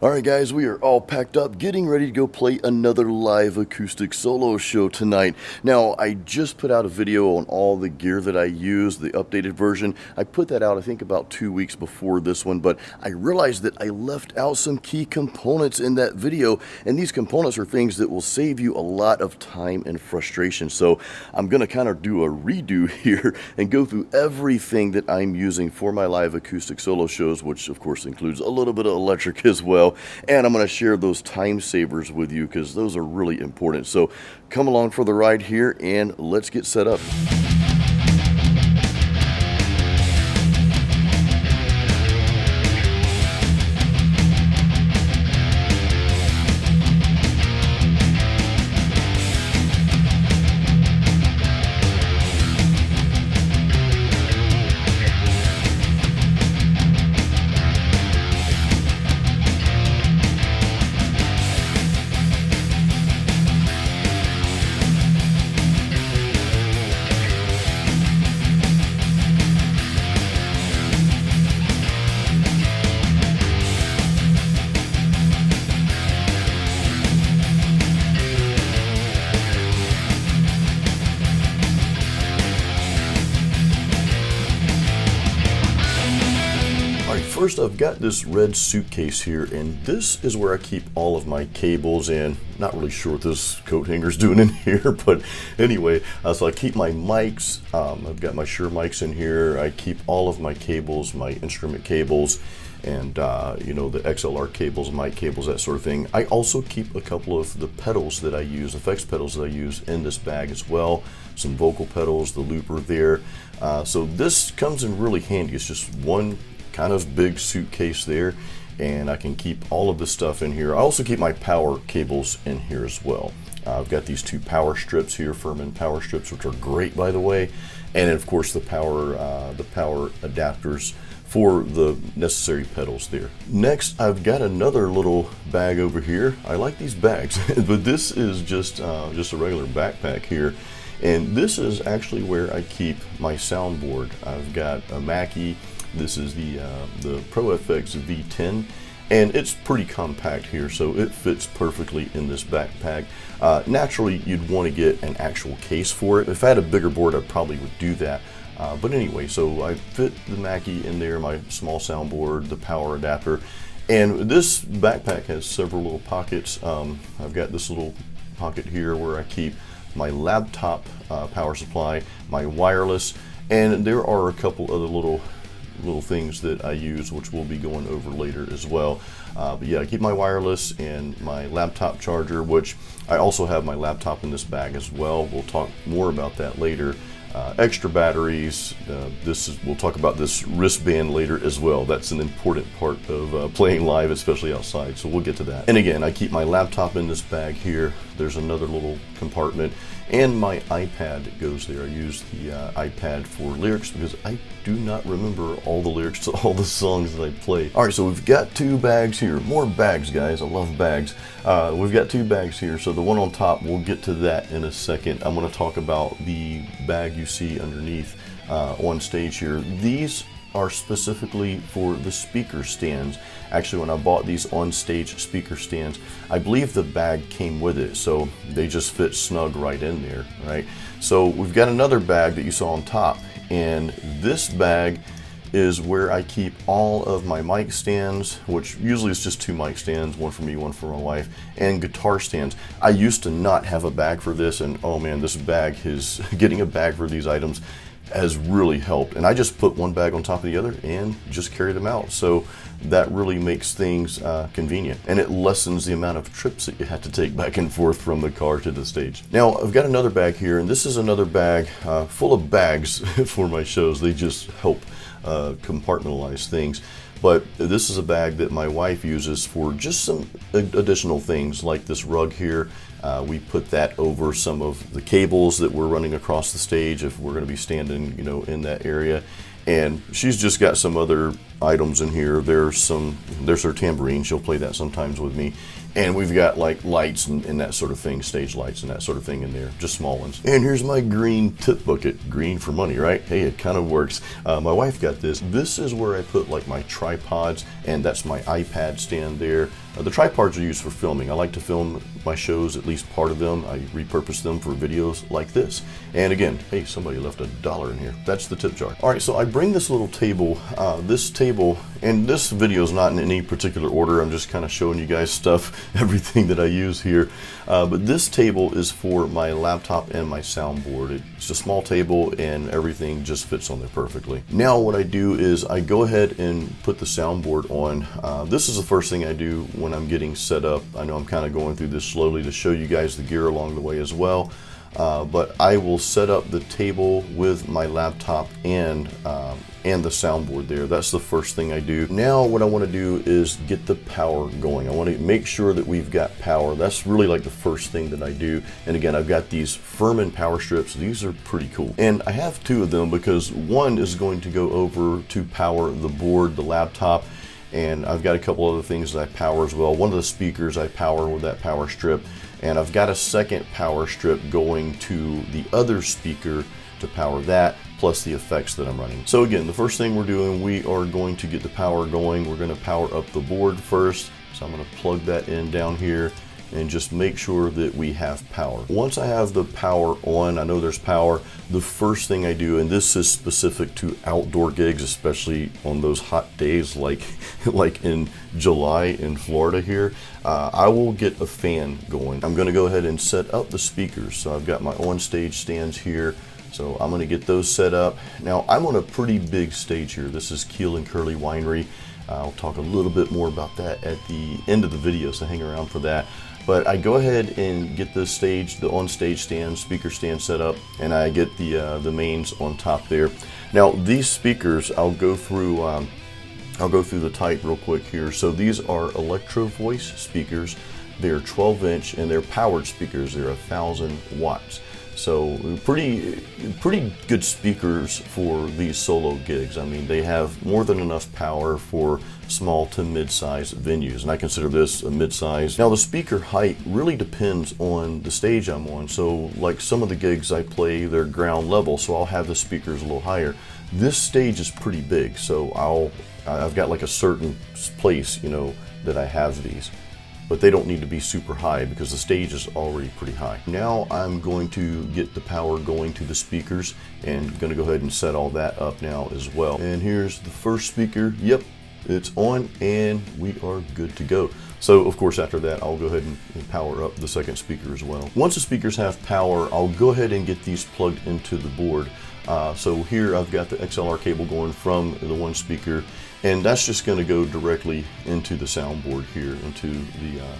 Alright guys, we are all packed up, getting ready to go play another live acoustic solo show tonight. Now, I just put out a video on all the gear that I use, the updated version. I put that out, I think, about 2 weeks before this one, but I realized that I left out some key components in that video, and these components are things that will save you a lot of time and frustration. So I'm going to kind of do a redo here and go through everything that I'm using for my live acoustic solo shows, which of course includes a little bit of electric as well. And I'm going to share those time savers with you because those are really important. So come along for the ride here and let's get set up. First, I've got this red suitcase here, and this is where I keep all of my cables in. Not really sure what this coat hanger's doing in here, but anyway, so I keep my mics. I've got my Shure mics in here. I keep all of my cables, my instrument cables, and you know, the XLR cables, mic cables, that sort of thing. I also keep a couple of the pedals that I use, effects pedals that I use in this bag as well. Some vocal pedals, the looper there. So this comes in really handy. It's just one kind of big suitcase there, and I can keep all of this stuff in here. I also keep my power cables in here as well. I've got these two power strips here, Furman power strips, which are great, by the way, and of course the power adapters for the necessary pedals there. Next, I've got another little bag over here. I like these bags, but this is just a regular backpack here. And this is actually where I keep my soundboard. I've got a Mackie. This is the Pro FX V10, and it's pretty compact here, so it fits perfectly in this backpack. Naturally, you'd want to get an actual case for it. If I had a bigger board, I probably would do that. But anyway, so I fit the Mackie in there, my small soundboard, the power adapter, and this backpack has several little pockets. I've got this little pocket here where I keep my laptop power supply, my wireless, and there are a couple other little things that I use, which we'll be going over later as well. But yeah, I keep my wireless and my laptop charger, which I also have my laptop in this bag as well. We'll talk more about that later. Extra batteries. We'll talk about this wristband later as well. That's an important part of playing live, especially outside, so we'll get to that. And again, I keep my laptop in this bag here. There's another little compartment, and my iPad goes there. I use the iPad for lyrics because I do not remember all the lyrics to all the songs that I play. All right, so we've got two bags here. More bags, guys. I love bags. We've got two bags here. So the one on top, we'll get to that in a second. I'm going to talk about the bag you see underneath on stage here. These are specifically for the speaker stands. Actually, when I bought these on-stage speaker stands, I believe the bag came with it, so they just fit snug right in there, right? So we've got another bag that you saw on top, and this bag is where I keep all of my mic stands, which usually is just two mic stands, one for me, one for my wife, and guitar stands. I used to not have a bag for this, and oh man, this bag is, getting a bag for these items has really helped. And I just put one bag on top of the other and just carry them out. So that really makes things convenient, and it lessens the amount of trips that you have to take back and forth from the car to the stage. Now, I've got another bag here, and this is another bag full of bags for my shows. They just help compartmentalize things. But this is a bag that my wife uses for just some additional things, like this rug here. We put that over some of the cables that we're running across the stage if we're going to be standing, you know, in that area. And she's just got some other items in here. There's her tambourine. She'll play that sometimes with me. And we've got like lights and that sort of thing, stage lights and that sort of thing in there, just small ones. And here's my green tip bucket, green for money, right? Hey, it kind of works. My wife got this. This is where I put like my tripods, and that's my iPad stand there. The tripods are used for filming. I like to film my shows, at least part of them. I repurpose them for videos like this. And again, hey, somebody left $1 in here. That's the tip jar. All right, so I bring this little table, and this video is not in any particular order. I'm just kind of showing you guys stuff, everything that I use here. But this table is for my laptop and my soundboard. It's a small table and everything just fits on there perfectly. Now what I do is I go ahead and put the soundboard on. This is the first thing I do when I'm getting set up. I know I'm kind of going through this slowly to show you guys the gear along the way as well. But I will set up the table with my laptop and the soundboard there. That's the first thing I do. Now what I want to do is get the power going. I want to make sure that we've got power. That's really like the first thing that I do. And again, I've got these Furman power strips. These are pretty cool. And I have two of them because one is going to go over to power the board, the laptop, and I've got a couple other things that I power as well. One of the speakers I power with that power strip, and I've got a second power strip going to the other speaker to power that, plus the effects that I'm running. So again, the first thing we're doing, we are going to get the power going. We're going to power up the board first. So I'm going to plug that in down here and just make sure that we have power. Once I have the power on, I know there's power, the first thing I do, and this is specific to outdoor gigs, especially on those hot days like in July in Florida here, I will get a fan going. I'm gonna go ahead and set up the speakers. So I've got my on-stage stands here. So I'm gonna get those set up. Now I'm on a pretty big stage here. This is Keel and Curley Winery. I'll talk a little bit more about that at the end of the video, so hang around for that. But I go ahead and get the on-stage stand, speaker stand set up, and I get the mains on top there. Now these speakers, I'll go through the type real quick here. So these are Electro Voice speakers. They're 12-inch and they're powered speakers. They're 1,000 watts. So pretty good speakers for these solo gigs. I mean, they have more than enough power for small to mid-sized venues, and I consider this a mid-size. Now the speaker height really depends on the stage I'm on. So like some of the gigs I play, they're ground level, so I'll have the speakers a little higher. This stage is pretty big, so I've got like a certain place, you know, that I have these. But they don't need to be super high because the stage is already pretty high. Now I'm going to get the power going to the speakers and going to go ahead and set all that up now as well. And here's the first speaker. Yep, it's on and we are good to go. So of course after that I'll go ahead and power up the second speaker as well. Once the speakers have power, I'll go ahead and get these plugged into the board. So here I've got the XLR cable going from the one speaker, and that's just going to go directly into the soundboard here, into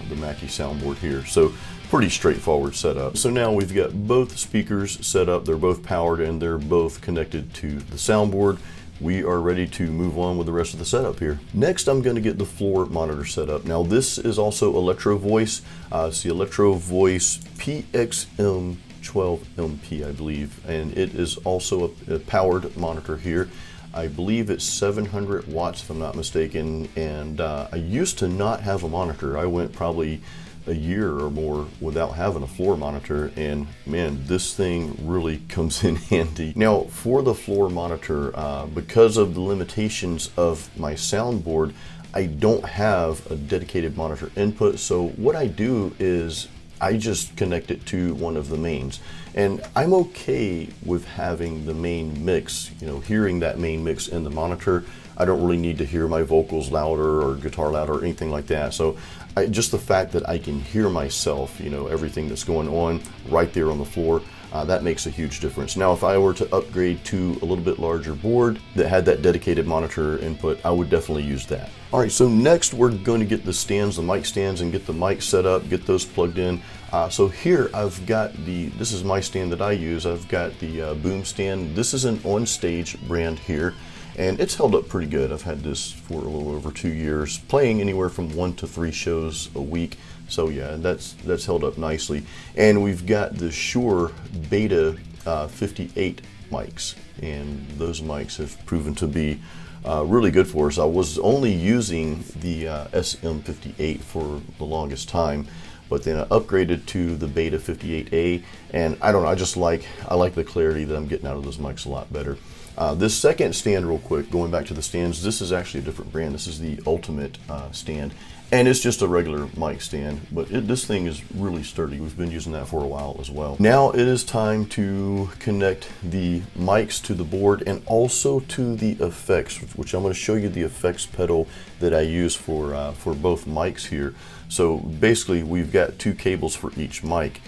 the Mackie soundboard here. So pretty straightforward setup. So now we've got both speakers set up, they're both powered and they're both connected to the soundboard. We are ready to move on with the rest of the setup here. Next, I'm going to get the floor monitor set up. Now this is also Electro Voice. It's the Electro Voice PXM 12MP, I believe, and it is also a powered monitor here. I believe it's 700 watts if I'm not mistaken, and I used to not have a monitor. I went probably a year or more without having a floor monitor, and man, this thing really comes in handy. Now for the floor monitor, because of the limitations of my soundboard, I don't have a dedicated monitor input, so what I do is I just connect it to one of the mains, and I'm okay with having the main mix, you know, hearing that main mix in the monitor. I don't really need to hear my vocals louder or guitar louder or anything like that. So just the fact that I can hear myself, you know, everything that's going on right there on the floor, that makes a huge difference. Now, if I were to upgrade to a little bit larger board that had that dedicated monitor input, I would definitely use that. All right, so next we're going to get the stands, the mic stands, and get the mic set up, get those plugged in. So here I've got this is my stand that I use. I've got the boom stand. This is an On-Stage brand here, and it's held up pretty good. I've had this for a little over 2 years, playing anywhere from 1 to 3 shows a week. So yeah, that's held up nicely. And we've got the Shure Beta 58 mics, and those mics have proven to be really good for us. I was only using the SM58 for the longest time, but then I upgraded to the Beta 58A, and I don't know, I like the clarity that I'm getting out of those mics a lot better. This second stand, real quick, going back to the stands, this is actually a different brand. This is the Ultimate stand, and it's just a regular mic stand, but this thing is really sturdy. We've been using that for a while as well. Now it is time to connect the mics to the board and also to the effects, which I'm going to show you the effects pedal that I use for both mics here. So basically, we've got 2 cables for each mic.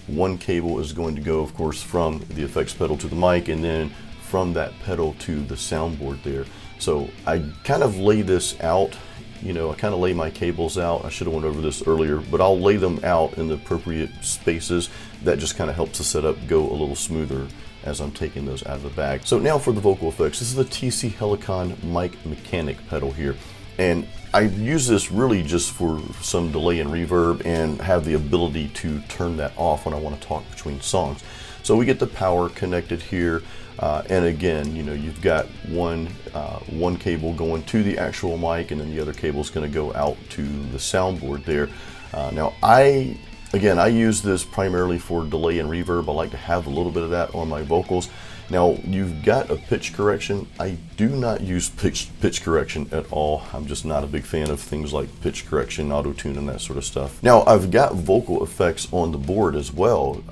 One cable is going to go, of course, from the effects pedal to the mic, and then from that pedal to the soundboard there. So I kind of lay this out, you know, I kind of lay my cables out. I should have went over this earlier, but I'll lay them out in the appropriate spaces. That just kind of helps the setup go a little smoother as I'm taking those out of the bag. So now for the vocal effects. This is the TC Helicon Mic Mechanic pedal here. And I use this really just for some delay and reverb, and have the ability to turn that off when I want to talk between songs. So we get the power connected here, and again, you know, you've got one cable going to the actual mic, and then the other cable is going to go out to the soundboard there. Now I use this primarily for delay and reverb. I like to have a little bit of that on my vocals. Now you've got a pitch correction. I do not use pitch correction at all. I'm just not a big fan of things like pitch correction, auto-tune, and that sort of stuff. Now I've got vocal effects on the board as well,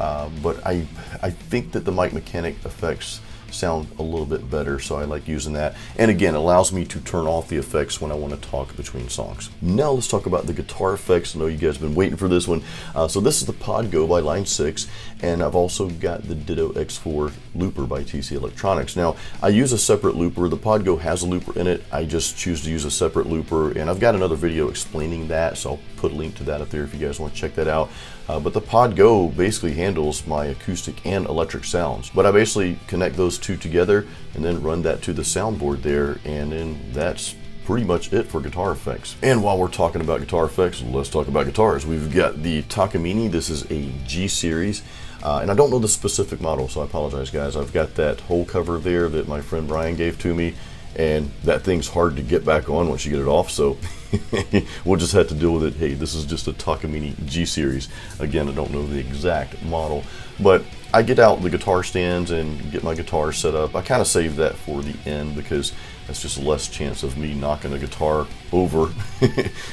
but I think that the Mic Mechanic effects sound a little bit better, so I like using that. And again, it allows me to turn off the effects when I want to talk between songs. Now let's talk about the guitar effects. I know you guys have been waiting for this one. So this is the Pod Go by Line 6, and I've also got the Ditto X4 looper by TC Electronics. Now I use a separate looper. The Pod Go has a looper in it. I just choose to use a separate looper, and I've got another video explaining that, so I'll put a link to that up there if you guys want to check that out. But the Pod Go basically handles my acoustic and electric sounds. But I basically connect those two together and then run that to the soundboard there, and then that's pretty much it for guitar effects. And while we're talking about guitar effects, let's talk about guitars. We've got the Takamine. This is a G series. And I don't know the specific model, so I apologize, guys. I've got that whole cover there that my friend Brian gave to me, and that thing's hard to get back on once you get it off, so we'll just have to deal with it. Hey, this is just a Takamine G series. Again, I don't know the exact model, but I get out the guitar stands and get my guitar set up. I kind of save that for the end because that's just less chance of me knocking the guitar over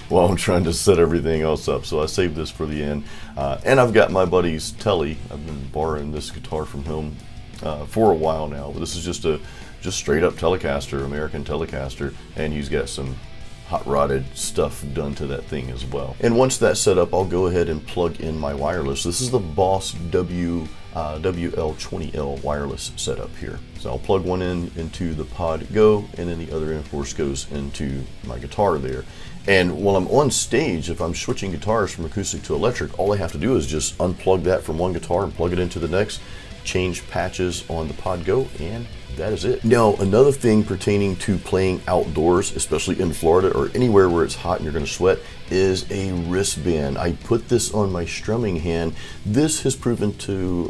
while I'm trying to set everything else up. So I save this for the end. And I've got my buddy's Telly. I've been borrowing this guitar from him for a while now, but this is just straight up Telecaster, American Telecaster, and he's got some hot rodded stuff done to that thing as well. And once that's set up, I'll go ahead and plug in my wireless. This is the Boss WL20L wireless setup here. So I'll plug one into the Pod Go, and then the other end, of course, goes into my guitar there. And while I'm on stage, if I'm switching guitars from acoustic to electric, all I have to do is just unplug that from one guitar and plug it into the next, change patches on the Pod Go, and that is it. Now, another thing pertaining to playing outdoors, especially in Florida or anywhere where it's hot and you're going to sweat, is a wristband. I put this on my strumming hand. This has proven to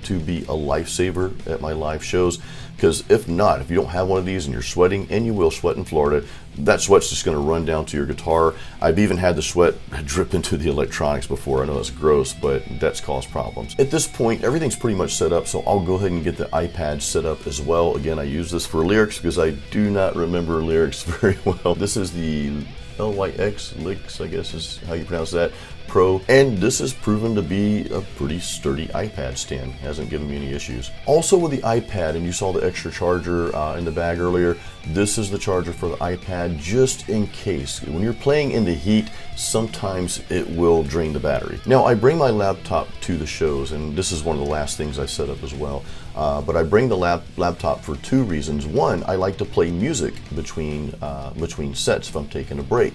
be a lifesaver at my live shows, because if you don't have one of these and you're sweating, and you will sweat in Florida, that sweat's just going to run down to your guitar. I've even had the sweat drip into the electronics before. I know that's gross, but that's caused problems. At this point, everything's pretty much set up, so I'll go ahead and get the iPad set up as well. Again, I use this for lyrics because I do not remember lyrics very well. This is the LYX, I guess is how you pronounce that, Pro, and this has proven to be a pretty sturdy iPad stand. Hasn't given me any issues. Also with the iPad, and you saw the extra charger in the bag earlier, this is the charger for the iPad just in case. When you're playing in the heat, sometimes it will drain the battery. Now, I bring my laptop to the shows, and this is one of the last things I set up as well. But I bring the laptop for two reasons. One, I like to play music between sets if I'm taking a break.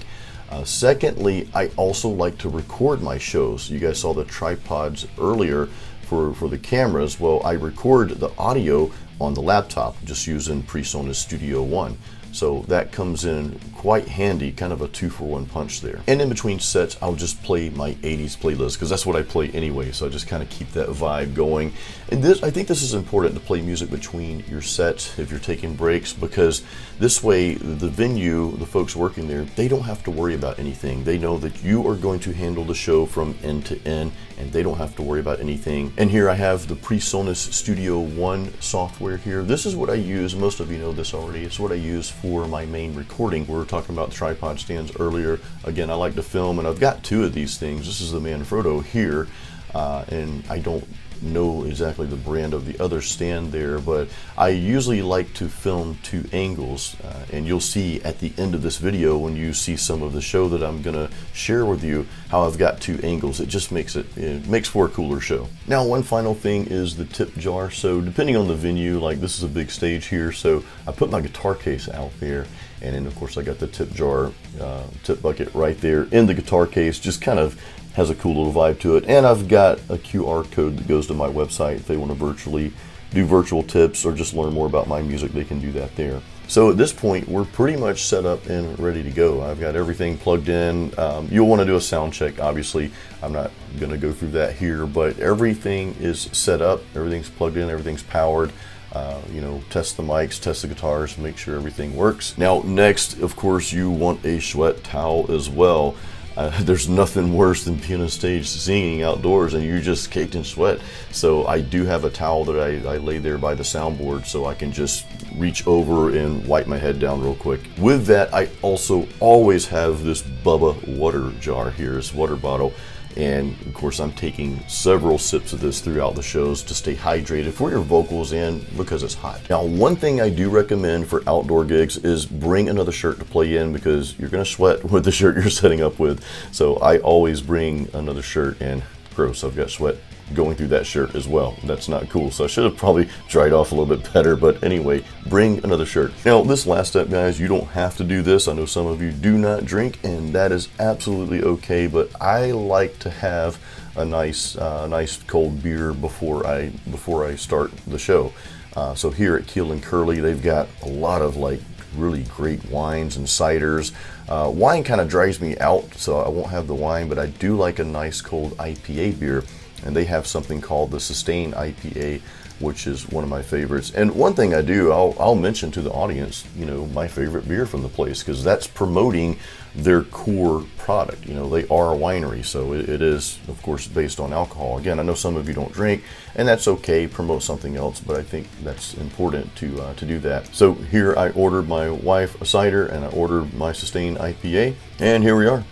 Secondly, I also like to record my shows. You guys saw the tripods earlier for the cameras. Well, I record the audio on the laptop just using PreSonus Studio One. So that comes in quite handy, kind of a 2-for-1 punch there. And in between sets, I'll just play my 80s playlist, because that's what I play anyway, so I just kind of keep that vibe going. And I think this is important to play music between your sets if you're taking breaks, because this way the venue, the folks working there, they don't have to worry about anything. They know that you are going to handle the show from end to end, and they don't have to worry about anything. And here I have the PreSonus Studio One software here. This is what I use. Most of you know this already. It's what I use for my main recording. We were talking about the tripod stands earlier. Again, I like to film, and I've got 2 of these things. This is the Manfrotto here, and I don't know exactly the brand of the other stand there, but I usually like to film 2 angles, and you'll see at the end of this video, when you see some of the show that I'm gonna share with you, how I've got 2 angles. It just makes it makes for a cooler show. Now, one final thing is the tip jar. So depending on the venue, like this is a big stage here, so I put my guitar case out there, and then of course I got the tip jar, tip bucket right there in the guitar case. Just kind of has a cool little vibe to it. And I've got a QR code that goes to my website. If they want to do virtual tips or just learn more about my music, they can do that there. So at this point, we're pretty much set up and ready to go. I've got everything plugged in. You'll want to do a sound check, obviously. I'm not going to go through that here, but everything is set up. Everything's plugged in, everything's powered. Test the mics, test the guitars, make sure everything works. Now, next, of course, you want a sweat towel as well. There's nothing worse than being on stage singing outdoors and you're just caked in sweat. So I do have a towel that I lay there by the soundboard, so I can just reach over and wipe my head down real quick. With that, I also always have this Bubba water jar here, this water bottle. And of course, I'm taking several sips of this throughout the shows to stay hydrated for your vocals and because it's hot. Now, one thing I do recommend for outdoor gigs is bring another shirt to play in, because you're gonna sweat with the shirt you're setting up with. So I always bring another shirt, and gross, I've got sweat going through that shirt as well. That's not cool. So I should have probably dried off a little bit better, but anyway, bring another shirt. Now, this last step, guys, you don't have to do this. I know some of you do not drink, and that is absolutely okay, but I like to have a nice cold beer before I start the show. So here at Keel and Curley, they've got a lot of really great wines and ciders. Wine kind of dries me out, so I won't have the wine, but I do like a nice cold IPA beer. And they have something called the Sustain IPA, which is one of my favorites. And one thing I do, I'll mention to the audience, my favorite beer from the place, because that's promoting their core product. They are a winery, so it is, of course, based on alcohol. Again, I know some of you don't drink, and that's okay. Promote something else, but I think that's important to do that. So here I ordered my wife a cider, and I ordered my Sustain IPA, and here we are.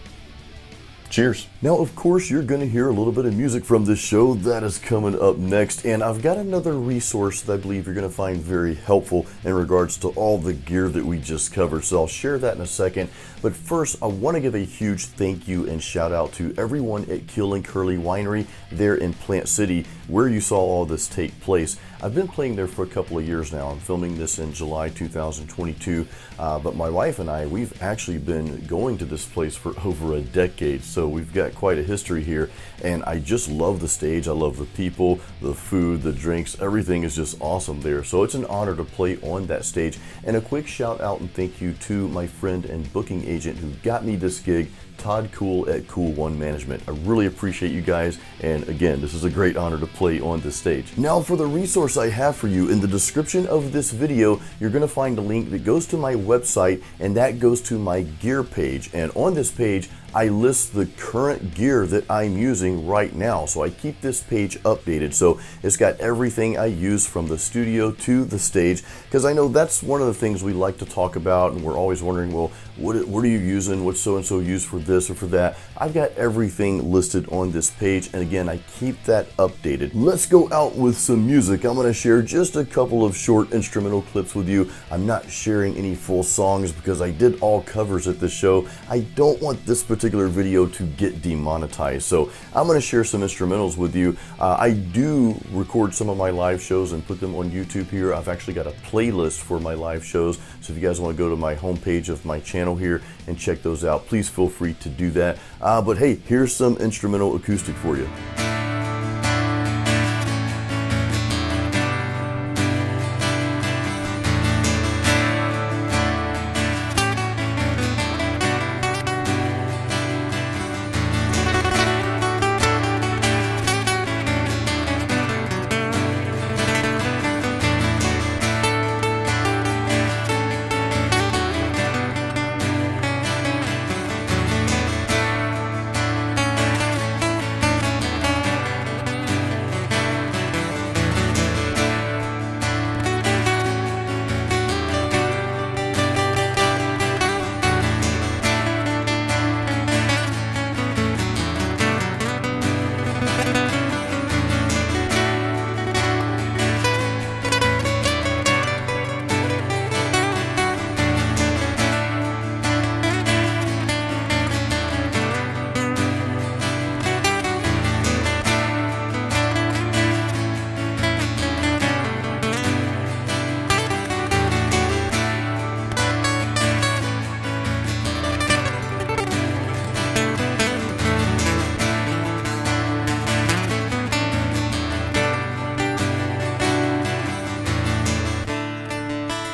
Cheers. Now, of course, you're going to hear a little bit of music from this show. That is coming up next, and I've got another resource that I believe you're going to find very helpful in regards to all the gear that we just covered, so I'll share that in a second. But first, I want to give a huge thank you and shout out to everyone at Keel and Curley Winery there in Plant City, where you saw all this take place. I've been playing there for a couple of years now. I'm filming this in July 2022, but my wife and I, we've actually been going to this place for over a decade, so we've got quite a history here, and I just love the stage. I love the people, the food, the drinks, everything is just awesome there. So it's an honor to play on that stage. And a quick shout out and thank you to my friend and booking agent who got me this gig, Todd Kuhl at Kuhl One Management. I really appreciate you guys, and again, this is a great honor to play on this stage. Now, for the resource I have for you, in the description of this video, you're going to find a link that goes to my website, and that goes to my gear page. And on this page, I list the current gear that I'm using right now. So I keep this page updated. So it's got everything I use from the studio to the stage, because I know that's one of the things we like to talk about, and we're always wondering, well, what are you using? What's so-and-so used for this or for that? I've got everything listed on this page, and again, I keep that updated. Let's go out with some music. I'm gonna share just a couple of short instrumental clips with you. I'm not sharing any full songs because I did all covers at this show. I don't want this particular video to get demonetized, so I'm going to share some instrumentals with you. I do record some of my live shows and put them on YouTube here. I've actually got a playlist for my live shows, so if you guys want to go to my homepage of my channel here and check those out, please feel free to do that. But hey, here's some instrumental acoustic for you.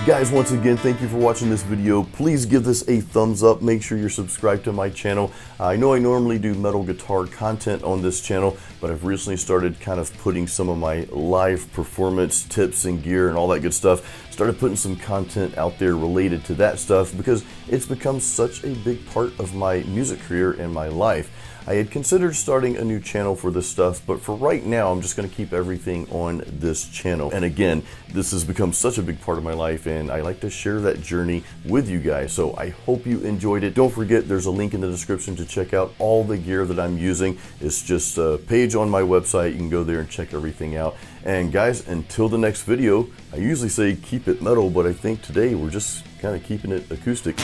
Guys, once again, thank you for watching this video. Please give this a thumbs up. Make sure you're subscribed to my channel. I know I normally do metal guitar content on this channel, but I've recently started kind of putting some of my live performance tips and gear and all that good stuff. Started putting some content out there related to that stuff because it's become such a big part of my music career and my life. I had considered starting a new channel for this stuff, but for right now, I'm just going to keep everything on this channel. And again, this has become such a big part of my life, and I like to share that journey with you guys. So I hope you enjoyed it. Don't forget, there's a link in the description to check out all the gear that I'm using. It's just a page on my website. You can go there and check everything out. And guys, until the next video, I usually say keep it metal, but I think today we're just kind of keeping it acoustic.